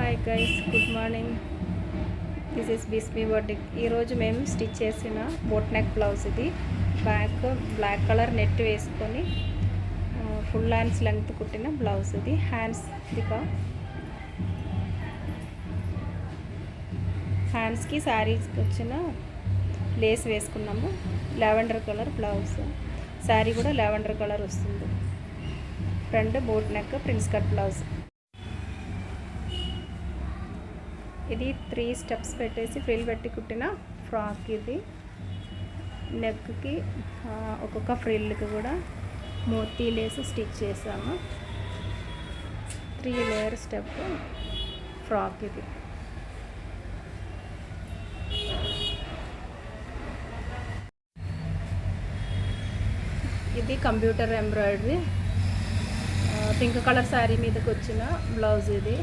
Hi guys, good morning. This is Bismi boutique. ఈరోజు మేము stitch చేసిన బోట్ నెక్ బ్లౌజ్. ఇది బ్లాక్ కలర్ నెట్ వేసుకొని ఫుల్ హ్యాండ్స్ లెంగ్త్ కుట్టిన బ్లౌజ్. ఇది హ్యాండ్స్ హ్యాండ్స్కి శారీస్కి వచ్చిన లేస్ వేసుకున్నాము. Lavender colour blouse. శారీ కూడా లావెండర్ కలర్ వస్తుంది. Front boat neck princess cut blouse. ఇది 3 స్టెప్స్ పెట్టేసి ఫ్రిల్ పెట్టి కుట్టిన ఫ్రాక్. ఇది నెక్కి ఒక్కొక్క ఫ్రిల్కి కూడా మోతీ లేసి స్టిచ్ చేసాము. 3 లేయర్ స్టెప్ ఫ్రాక్. ఇది computer embroidery pink colour sari మీదకి వచ్చిన బ్లౌజ్. ఇది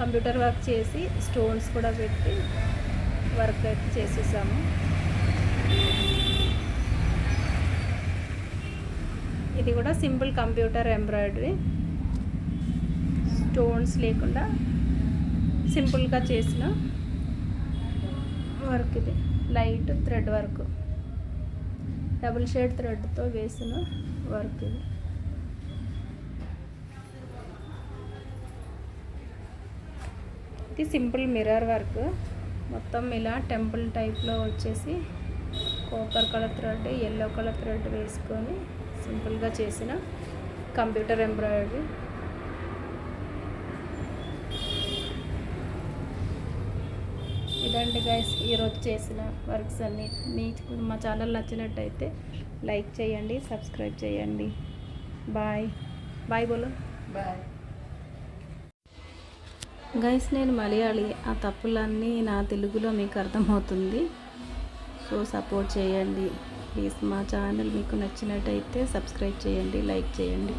కంప్యూటర్ వర్క్ చేసి స్టోన్స్ కూడా పెట్టి వర్క్ అయితే చేసేసాము. ఇది కూడా సింపుల్ కంప్యూటర్ ఎంబ్రాయిడరీ, స్టోన్స్ లేకుండా సింపుల్గా చేసిన వర్క్. ఇది light thread work, double shade థ్రెడ్తో వేసిన వర్క్. ఇది సింపుల్ మిర్రర్ వర్క్. మొత్తం ఇలా టెంపుల్ టైప్లో వచ్చేసి copper colour thread, yellow colour thread వేసుకొని సింపుల్గా చేసిన కంప్యూటర్ ఎంబ్రాయిడరీ. ఇదండి గైస్ ఈరోజు చేసిన వర్క్స్ అన్నీ. మీకు మా ఛానల్ నచ్చినట్టయితే లైక్ చేయండి, సబ్స్క్రైబ్ చేయండి. బాయ్ బాయ్ బోలో. బాయ్ గైస్, నేను మలయాళీ. ఆ తప్పులన్నీ నా తెలుగులో మీకు అర్థమవుతుంది. సో సపోర్ట్ చేయండి ప్లీజ్. మా ఛానల్ మీకు నచ్చినట్టయితే సబ్స్క్రైబ్ చేయండి, లైక్ చేయండి.